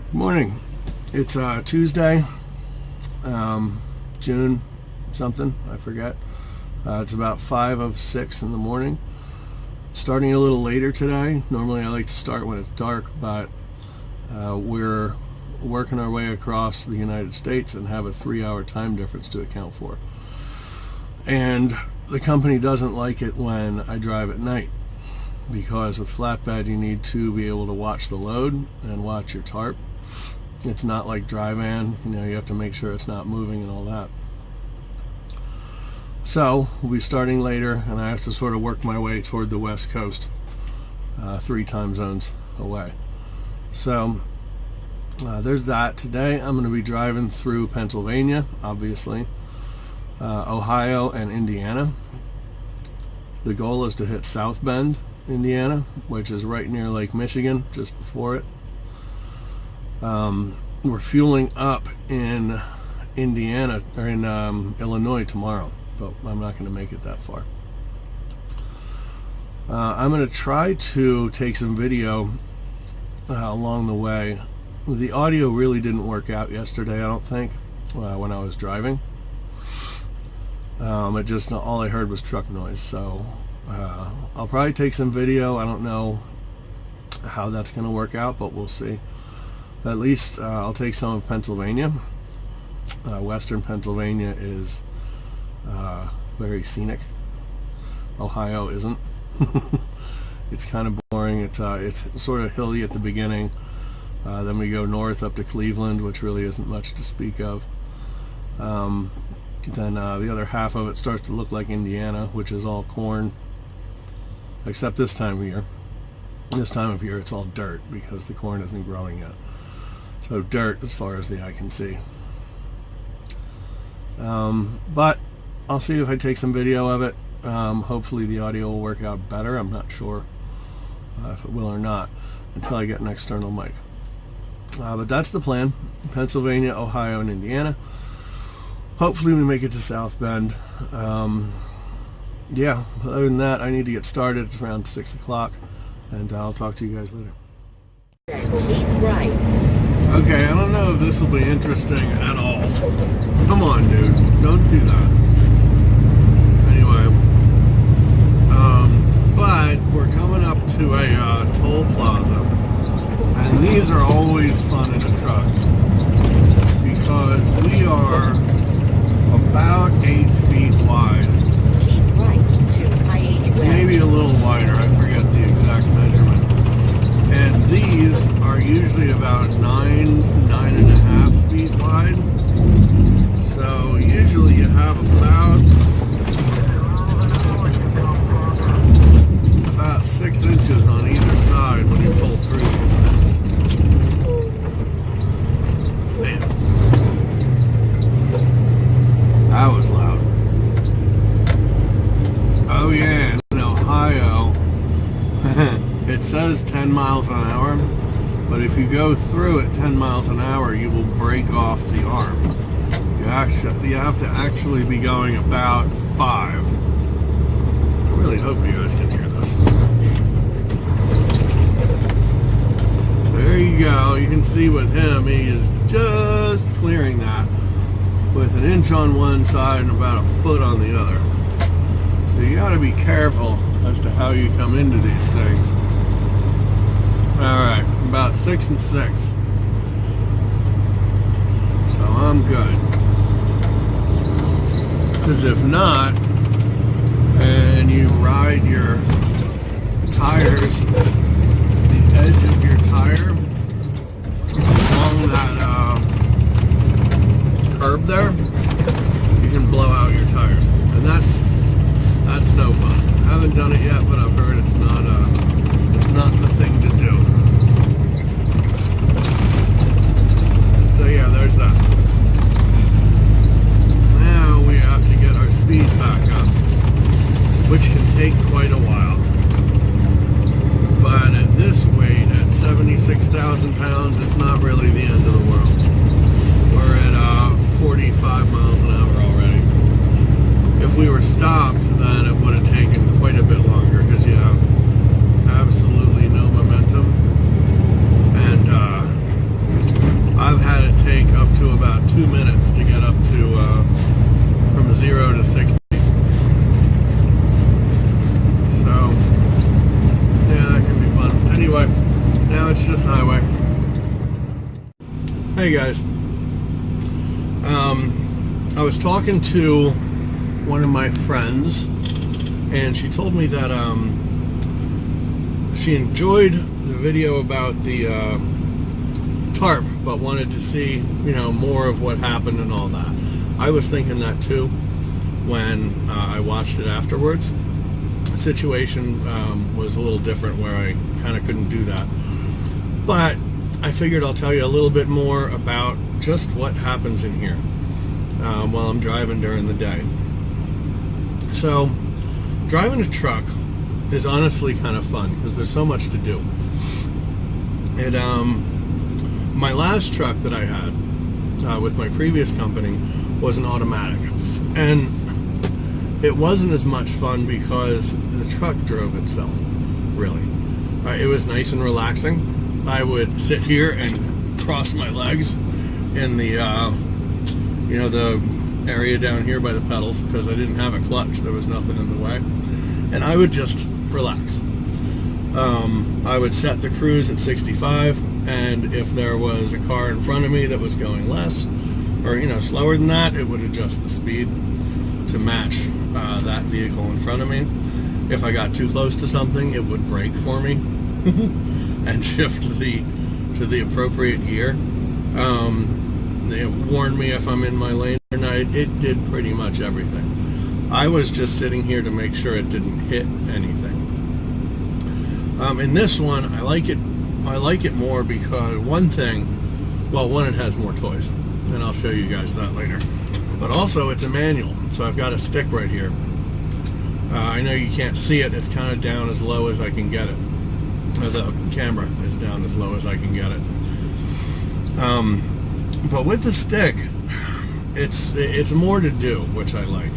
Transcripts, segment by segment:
Good morning. It's Tuesday, June something, I forget. It's about 5:06 in the morning. Starting a little later today. Normally I like to start when it's dark, but we're working our way across the United States and have a 3-hour time difference to account for. And the company doesn't like it when I drive at night, because with flatbed you need to be able to watch the load and watch your tarp. It's not like dry van, you have to make sure it's not moving and all that. So we'll be starting later, and I have to sort of work my way toward the West Coast, 3 time zones away. So there's that. Today I'm going to be driving through Pennsylvania, obviously, Ohio and Indiana. The goal is to hit South Bend, Indiana, which is right near Lake Michigan, just before it. We're fueling up in Indiana, or in Illinois tomorrow, but I'm not going to make it that far. I'm going to try to take some video along the way. The audio really didn't work out yesterday, I don't think, when I was driving. It just, all I heard was truck noise, so I'll probably take some video. I don't know how that's going to work out, but we'll see. At least I'll take some of Pennsylvania. Western Pennsylvania is very scenic. Ohio isn't. It's kind of boring. It's sort of hilly at the beginning. Then we go north up to Cleveland, which really isn't much to speak of. Then the other half of it starts to look like Indiana, which is all corn, except this time of year. This time of year it's all dirt because the corn isn't growing yet. So dirt as far as the eye can see. But I'll see if I take some video of it. Hopefully the audio will work out better. I'm not sure if it will or not until I get an external mic. But that's the plan. Pennsylvania, Ohio, and Indiana. Hopefully we make it to South Bend. Yeah, other than that, I need to get started. It's around 6 o'clock, and I'll talk to you guys later. Keep right. Okay, I don't know if this will be interesting at all. Come on, dude. Don't do that. Anyway, but we're coming up to a toll plaza, and these are always fun in a truck because we are about 8 feet wide. Keep right to I-80 West. Maybe a little wider, I forget the exact measurement. And these are usually about 9.5 feet wide. So usually you have about 6 inches on either side when you pull through these things. Man, that was loud. Oh yeah, in Ohio, it says 10 miles an hour, but if you go through at 10 miles an hour, you will break off the arm. You have to actually be going about 5. I really hope you guys can hear this. There you go. You can see with him, he is just clearing that with an inch on one side and about a foot on the other. So you got to be careful as to how you come into these things. Alright, about 6 and 6. So I'm good. Because if not, and you ride your tires, the edge of your tire along that curb there, you can blow out your tires. And that's no fun. I haven't done it yet, but I've heard it's not the thing to do. So yeah, there's that. Now we have to get our speed back up, which can take quite a while. But at this weight, at 76,000 pounds, it's not really the end of the world. We're at 45 miles an hour already. If we were stopped, then it would have taken quite a bit longer because you have absolutely no momentum. And just a highway. Hey guys. I was talking to one of my friends, and she told me that she enjoyed the video about the tarp, but wanted to see, more of what happened and all that. I was thinking that too when I watched it afterwards. The situation was a little different where I kind of couldn't do that. But I figured I'll tell you a little bit more about just what happens in here while I'm driving during the day. So, driving a truck is honestly kind of fun because there's so much to do. My last truck that I had with my previous company was an automatic, and it wasn't as much fun because the truck drove itself, really. It was nice and relaxing. I would sit here and cross my legs in the the area down here by the pedals because I didn't have a clutch. There was nothing in the way, and I would just relax. I would set the cruise at 65, and if there was a car in front of me that was going less or slower than that, it would adjust the speed to match that vehicle in front of me. If I got too close to something, it would brake for me and shift to the appropriate gear. It warned me if I'm in my lane or not. It did pretty much everything. I was just sitting here to make sure it didn't hit anything. In this one, I like it more because one, it has more toys, and I'll show you guys that later. But also, it's a manual, so I've got a stick right here. I know you can't see it. It's kind of down as low as I can get it. The camera is down as low as I can get it. But with the stick, it's more to do, which I like.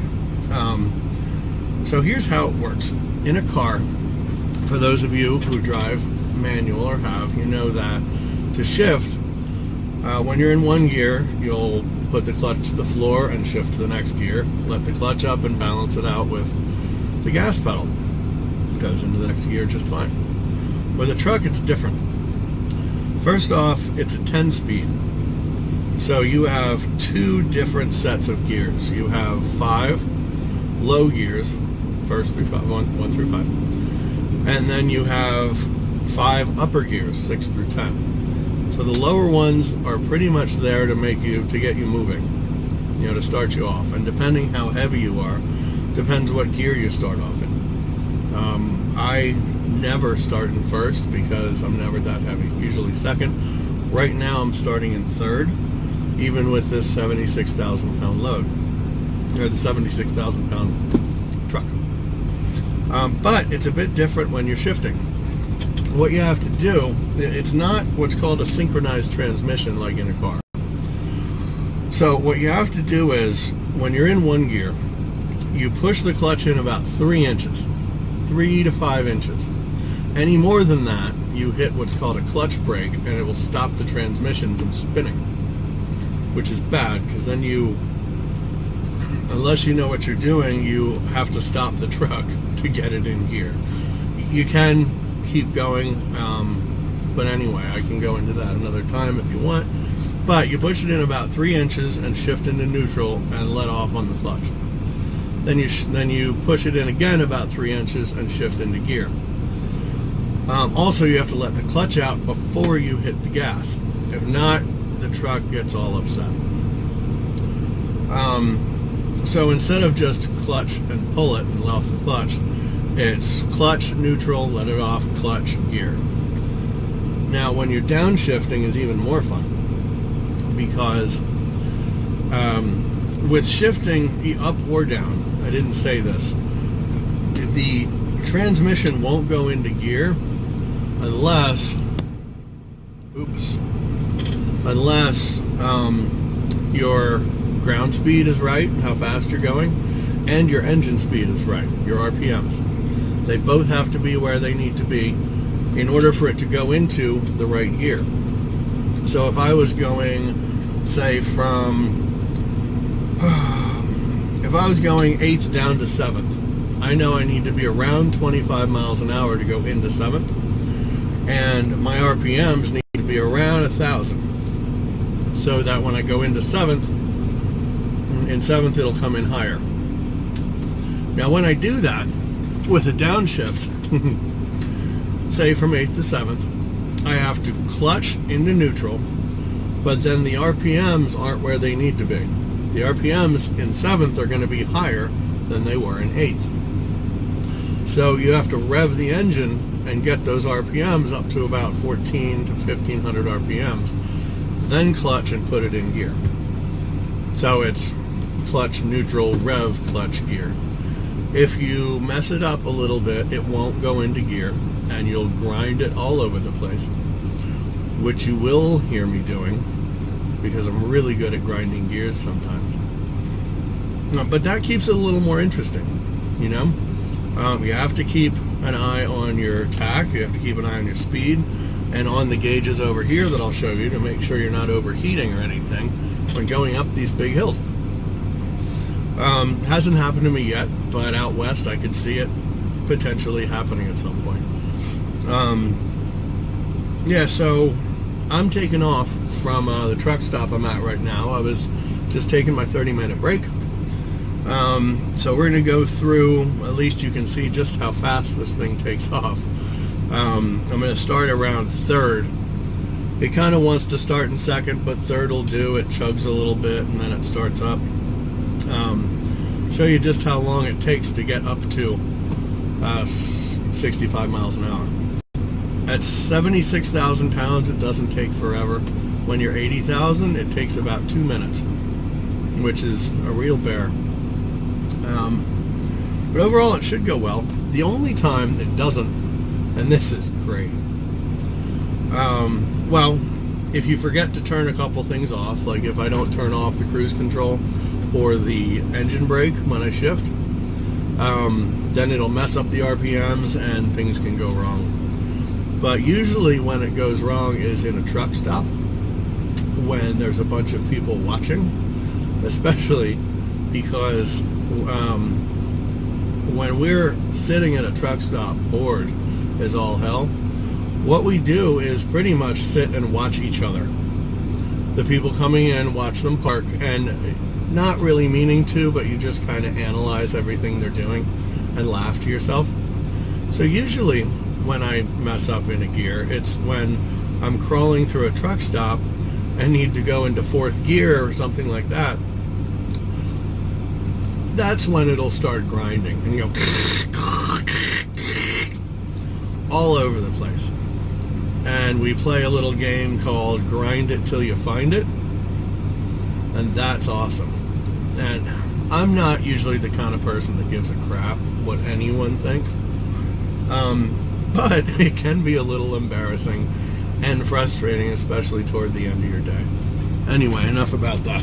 So here's how it works. In a car, for those of you who drive manual or have, you know that to shift, when you're in one gear, you'll put the clutch to the floor and shift to the next gear, let the clutch up and balance it out with the gas pedal. It goes into the next gear just fine. With a truck, it's different. First off, it's a 10-speed. So you have two different sets of gears. You have 5 low gears, 1 through 5, and then you have 5 upper gears, 6 through 10. So the lower ones are pretty much there to get you moving, to start you off. And depending how heavy you are, depends what gear you start off in. I never start in first because I'm never that heavy, usually second. Right now I'm starting in third, even with this 76,000 pound load, or the 76,000 pound truck. But it's a bit different when you're shifting. What you have to do, it's not what's called a synchronized transmission like in a car. So what you have to do is, when you're in one gear, you push the clutch in about 3 inches, 3 to 5 inches. Any more than that, you hit what's called a clutch brake, and it will stop the transmission from spinning, which is bad, because then unless you know what you're doing, you have to stop the truck to get it in gear. You can keep going, but anyway, I can go into that another time if you want. But you push it in about 3 inches and shift into neutral and let off on the clutch. Then you push it in again about 3 inches and shift into gear. Also, you have to let the clutch out before you hit the gas. If not, the truck gets all upset. So instead of just clutch and pull it and let off the clutch, it's clutch, neutral, let it off, clutch, gear. Now, when you're downshifting is even more fun, because with shifting up or down, I didn't say this, the transmission won't go into gear unless your ground speed is right, how fast you're going, and your engine speed is right, your RPMs. They both have to be where they need to be in order for it to go into the right gear. So if I was going, say, if I was going 8th down to 7th, I know I need to be around 25 miles an hour to go into 7th. and my RPMs need to be around 1,000, so that when I go into 7th, in 7th it'll come in higher. Now when I do that with a downshift, say from 8th to 7th, I have to clutch into neutral, but then the RPMs aren't where they need to be. The RPMs in 7th are going to be higher than they were in 8th. So you have to rev the engine and get those RPMs up to about 14 to 1500 RPMs, then clutch and put it in gear. So it's clutch, neutral, rev, clutch, gear. If you mess it up a little bit, it won't go into gear, and you'll grind it all over the place, which you will hear me doing, because I'm really good at grinding gears sometimes. But that keeps it a little more interesting, you know? You have to keep an eye on your tack, you have to keep an eye on your speed, and on the gauges over here that I'll show you to make sure you're not overheating or anything when going up these big hills. Hasn't happened to me yet, but out west I could see it potentially happening at some point. Yeah, so I'm taking off from the truck stop I'm at right now. I was just taking my 30-minute break. So we're going to go through, at least you can see just how fast this thing takes off. I'm going to start around 3rd. It kind of wants to start in 2nd, but 3rd will do. It chugs a little bit and then it starts up. Show you just how long it takes to get up to 65 miles an hour. At 76,000 pounds, it doesn't take forever. When you're 80,000, it takes about 2 minutes, which is a real bear. But overall, it should go well. The only time it doesn't, and this is great, well, if you forget to turn a couple things off, like if I don't turn off the cruise control or the engine brake when I shift, then it'll mess up the RPMs and things can go wrong. But usually when it goes wrong is in a truck stop, when there's a bunch of people watching, especially because when we're sitting at a truck stop, bored as all hell, what we do is pretty much sit and watch each other. The people coming in, watch them park, and not really meaning to, but you just kind of analyze everything they're doing and laugh to yourself. So usually when I mess up in a gear, it's when I'm crawling through a truck stop and need to go into 4th gear or something like that. That's when it'll start grinding and go all over the place. And we play a little game called Grind It Till You Find It, and that's awesome. And I'm not usually the kind of person that gives a crap what anyone thinks, but it can be a little embarrassing and frustrating, especially toward the end of your day. Anyway, enough about that.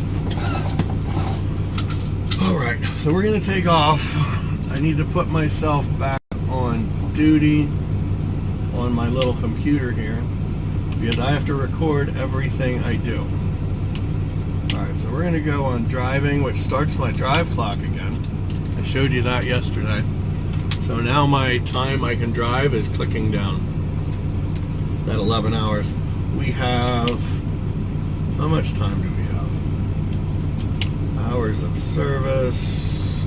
Alright, so we're going to take off. I need to put myself back on duty on my little computer here, because I have to record everything I do. Alright, so we're going to go on driving, which starts my drive clock again. I showed you that yesterday. So now my time I can drive is clicking down. That 11 hours. We have, how much time do we have? Hours of service.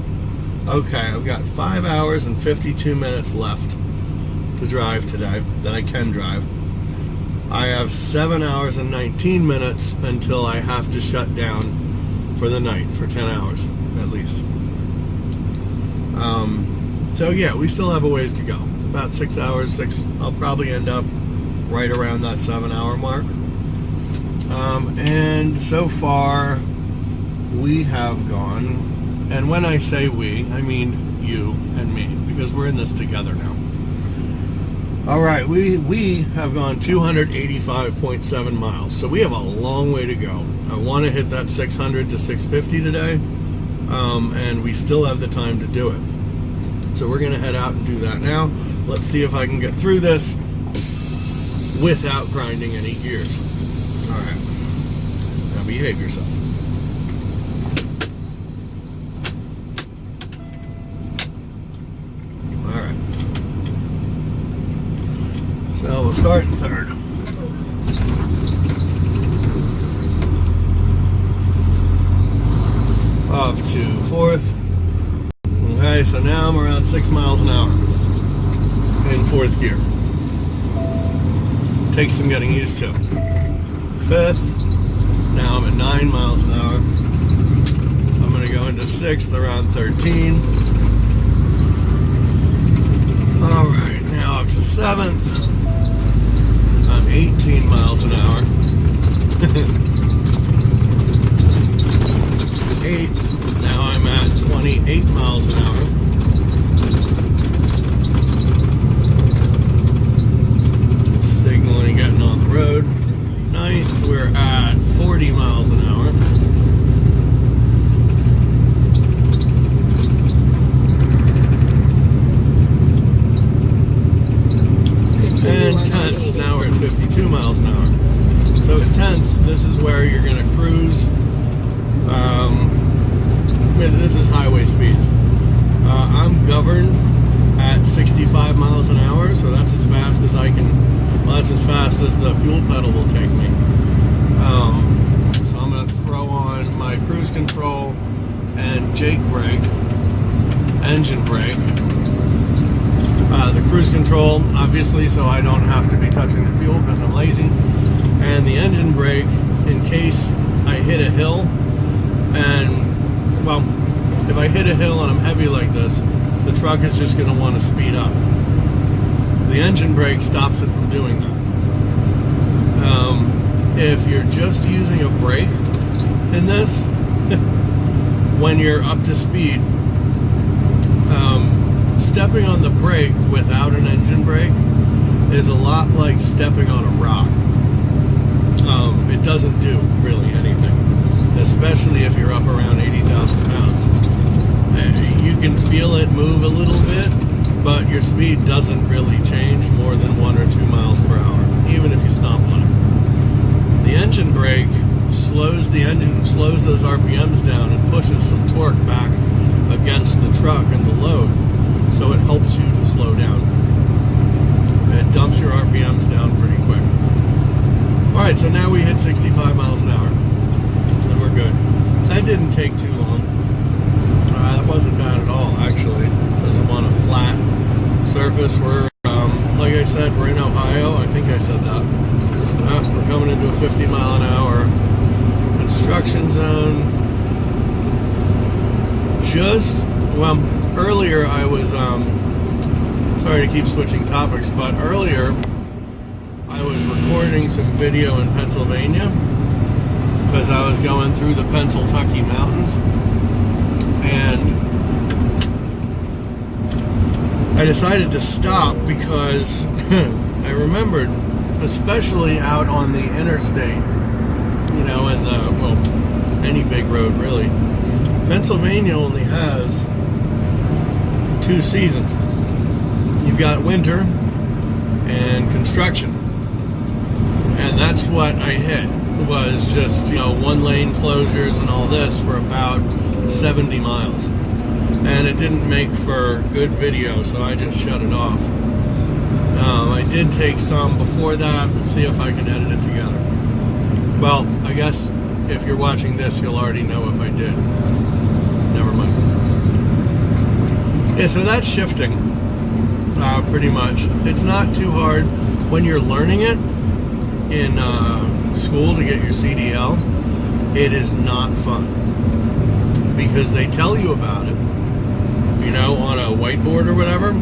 Okay, I've got 5 hours and 52 minutes left to drive today, that I can drive. I have 7 hours and 19 minutes until I have to shut down for the night, for 10 hours at least. So yeah, we still have a ways to go. About 6 hours, I'll probably end up right around that 7-hour mark. And so far, we have gone, and when I say we, I mean you and me, because we're in this together now. Alright, we have gone 285.7 miles, so we have a long way to go. I want to hit that 600 to 650 today, and we still have the time to do it. So we're going to head out and do that now. Let's see if I can get through this without grinding any gears. Alright, now behave yourself. Alright. So start third. Up to fourth. Okay, so now I'm around 6 miles an hour in fourth gear. Takes some getting used to. Fifth. Now I'm at 9 miles an hour. I'm going to go into sixth around 13. Alright, now up to seventh. I'm 18 miles an hour. Eighth. Now I'm at 28 miles an hour. Signaling, getting on the road. Ninth, we're at 40 miles an hour. And 10th, now we're at 52 miles an hour. So at 10th, this is where you're going to cruise. This is highway speeds. I'm governed at 65 miles an hour, so that's as fast as I can. Well, that's as fast as the fuel pedal will take me. So I'm going to throw on my cruise control and Jake brake, engine brake. The cruise control, obviously, so I don't have to be touching the fuel because I'm lazy. And the engine brake in case I hit a hill. And, well, if I hit a hill and I'm heavy like this, the truck is just going to want to speed up. The engine brake stops it from doing that. If you're just using a brake in this, when you're up to speed, stepping on the brake without an engine brake is a lot like stepping on a rock. It doesn't do really anything, especially if you're up around 80,000 pounds. You can feel it move a little bit, but your speed doesn't really change more than 1 or 2 miles per hour, even if you stomp on it. The engine brake slows those RPMs down and pushes some torque back against the truck and the load, so it helps you to slow down. It dumps your RPMs down pretty quick. Alright, so now we hit 65 miles an hour, and we're good. That didn't take too long. That wasn't bad at all, actually, because I'm on a flat surface. We're, like I said, we're in Ohio. I think I said that. We're coming into a 50 mile an hour construction zone. Well, earlier I was, sorry to keep switching topics, but earlier I was recording some video in Pennsylvania because I was going through the Pennsylvania mountains, and I decided to stop because I remembered, especially out on the interstate, you know, and any big road really, Pennsylvania only has 2 seasons. You've got winter and construction, and that's what I hit, was just, you know, 1-lane closures and all this for about 70 miles, and it didn't make for good video, so I just shut it off. I did take some before that and see if I can edit it together. Well, I guess if you're watching this, you'll already know if I did. Never mind. Yeah, so that's shifting, pretty much. It's not too hard when you're learning it in school to get your CDL. It is not fun because they tell you about it, you know, on a whiteboard or whatever.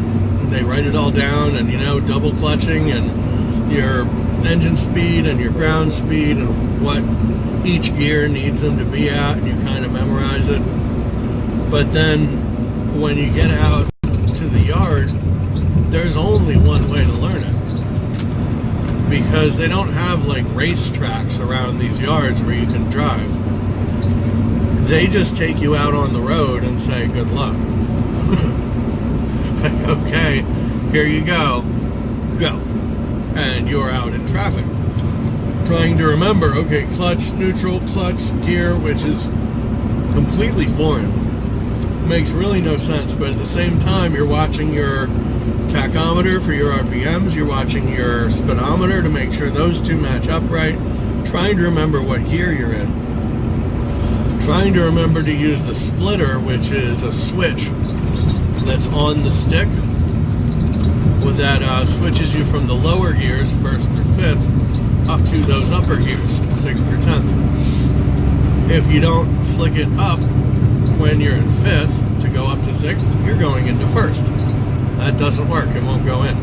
They write it all down, and, you know, double clutching and your engine speed and your ground speed and what each gear needs them to be at, and you kind of memorize it. But then when you get out to the yard, there's only one way to learn it, because they don't have like race tracks around these yards where you can drive. They just take you out on the road and say good luck. Okay, here you go, and you're out in traffic trying to remember, okay, clutch, neutral, clutch, gear, which is completely foreign. makes really no sense. But at the same time, you're watching your tachometer for your RPMs, you're watching your speedometer to make sure those two match up right, trying to remember what gear you're in, trying to remember to use the splitter, which is a switch that's on the stick with that switches you from the lower gears, 1st through 5th, up to those upper gears, 6th through 10th. If you don't flick it up when you're in 5th to go up to 6th, you're going into 1st. That doesn't work, it won't go in.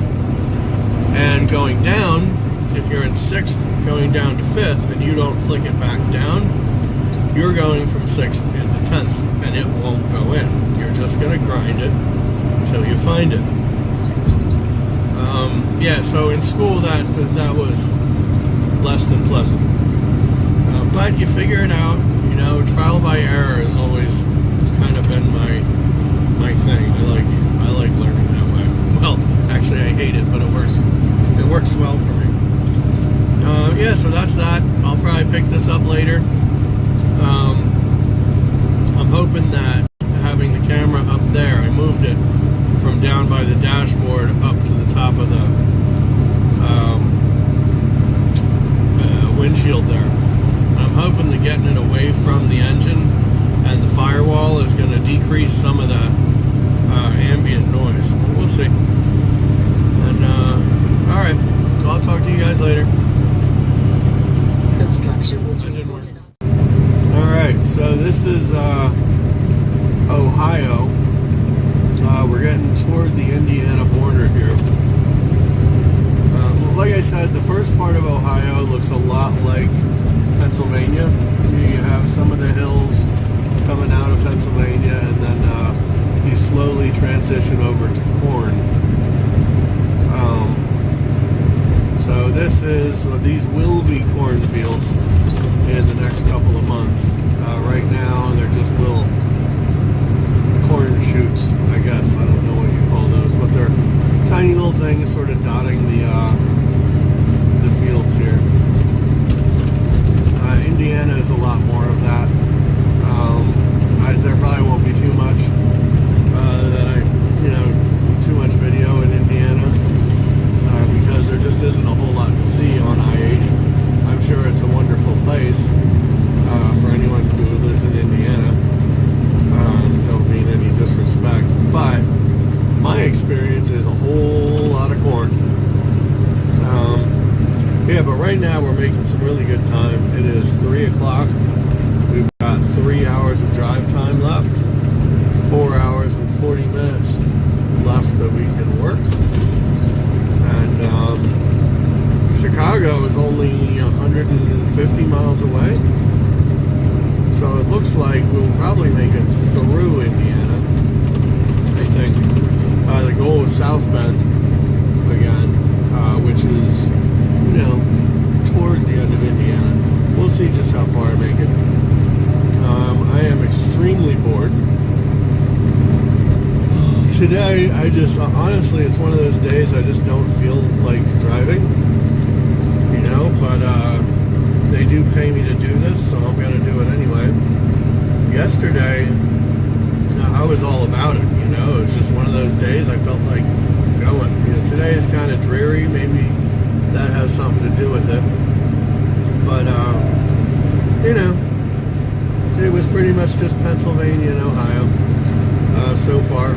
And going down, if you're in 6th going down to 5th and you don't flick it back down, you're going from 6th into 10th and it won't go in. You're just going to grind it until you find it. Yeah, so in school that was less than pleasant. But you figure it out, you know, trial by error has always kind of been my thing. I like learning that way. Well, actually I hate it, but it works well for me. Yeah, so that's that. I'll probably pick this up later. I'm hoping that having the camera up there, I moved it from down by the dashboard up to the top of the windshield there. I'm hoping that getting it away from the engine and the firewall is going to decrease some of that ambient noise. We'll see. And alright, so I'll talk to you guys later. Construction was reported on. Alright, so this is Ohio. We're getting toward the Indiana border here. Like I said, the first part of Ohio looks a lot like Pennsylvania. You have some of the hills coming out of Pennsylvania, and then you slowly transition over to corn. So these will be cornfields in the next couple of months. Right now, they're just little corn shoots, I guess. I don't know what you call those, but they're tiny little things sort of dotting the fields here. Indiana is a lot more of that. There probably won't be too much too much video in Indiana because there just isn't a whole lot to see on I-80. I'm sure it's a wonderful place for anyone who lives in Indiana. Don't mean any disrespect, but my experience is a whole lot of corn. Yeah, but right now we're making some really good time. It is 3 o'clock. We've got 3 hours of drive time left, 4 hours and 40 minutes left that we can work. And Chicago is only 150 miles away. So it looks like we'll probably make it through Indiana, I think. The goal is South Bend again, which is, toward the end of Indiana. We'll see just how far I make it. I am extremely bored. Today, honestly, it's one of those days I just don't feel like driving, but they do pay me to do this, so I'm going to do it anyway. Yesterday, I was all about it, it was just one of those days I felt like going. Today is kind of dreary, maybe that has something to do with it, but it was pretty much just Pennsylvania and Ohio so far.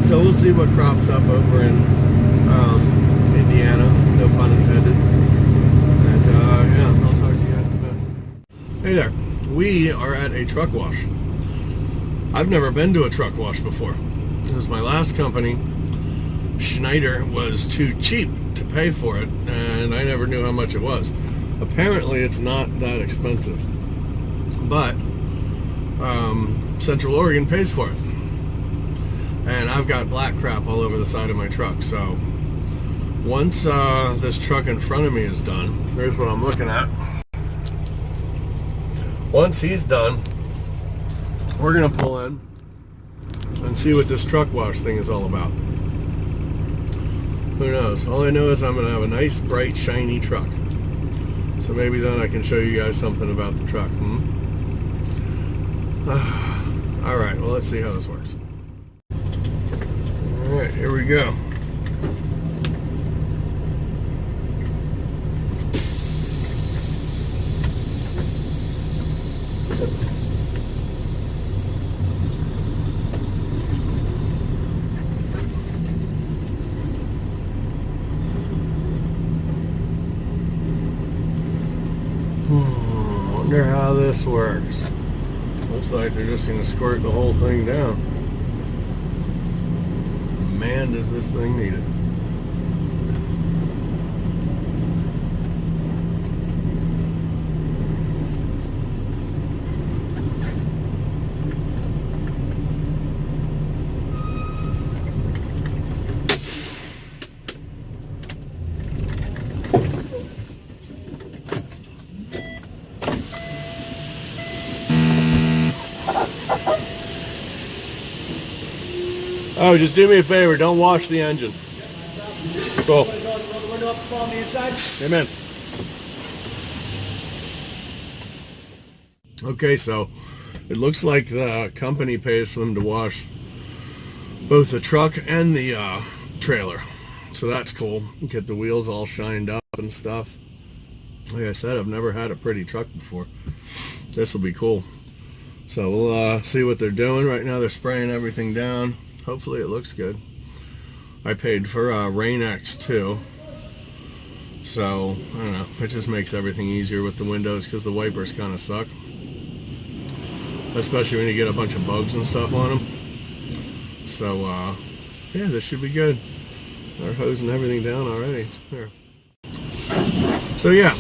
So we'll see what crops up over in Indiana, no pun intended. And yeah, I'll talk to you guys in a bit. Hey there, we are at a truck wash. I've never been to a truck wash before. This is my last company. Schneider was too cheap to pay for it, and I never knew how much it was. Apparently it's not that expensive, but Central Oregon pays for it. And I've got black crap all over the side of my truck, so once this truck in front of me is done, here's what I'm looking at. Once he's done, we're gonna pull in and see what this truck wash thing is all about. Who knows? All I know is I'm gonna have a nice, bright, shiny truck. So maybe then I can show you guys something about the truck. All right, well, let's see how this works. All right, here we go. Wonder how this works. Looks like they're just gonna squirt the whole thing down. Man, does this thing need it. Oh, just do me a favor. Don't wash the engine. Cool. Amen. Okay, so it looks like the company pays for them to wash both the truck and the trailer. So that's cool. Get the wheels all shined up and stuff. Like I said, I've never had a pretty truck before. This will be cool. So we'll see what they're doing. Right now they're spraying everything down. Hopefully it looks good. I paid for Rain-X too. So, I don't know. It just makes everything easier with the windows because the wipers kind of suck. Especially when you get a bunch of bugs and stuff on them. So, yeah, this should be good. They're hosing everything down already. There. So, yeah.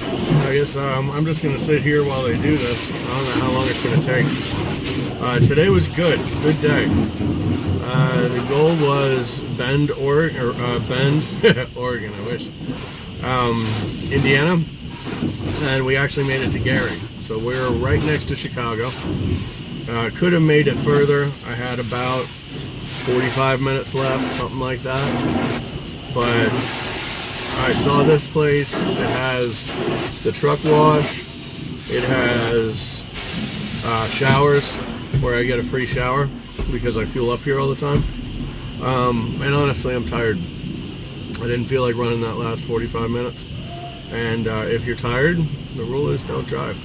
I guess I'm just going to sit here while they do this. I don't know how long it's going to take. Today was good. Good day. The goal was Bend, Oregon, I wish, Indiana, and we actually made it to Gary. So we're right next to Chicago. Could have made it further. I had about 45 minutes left, something like that. But I saw this place. It has the truck wash. It has showers where I get a free shower because I fuel up here all the time. And honestly, I'm tired. I didn't feel like running that last 45 minutes. And if you're tired, the rule is don't drive.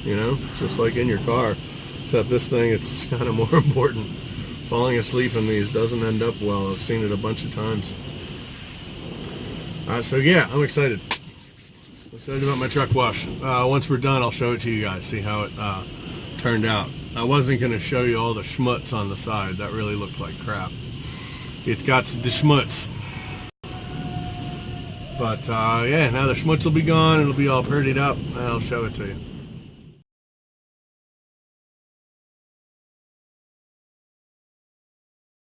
You know, just like in your car. Except this thing, it's kind of more important. Falling asleep in these doesn't end up well. I've seen it a bunch of times. So yeah, I'm excited. I'm excited about my truck wash. Once we're done, I'll show it to you guys, see how it turned out. I wasn't going to show you all the schmutz on the side. That really looked like crap. It's got the schmutz. But yeah, now the schmutz will be gone. It'll be all prettied up, and I'll show it to you.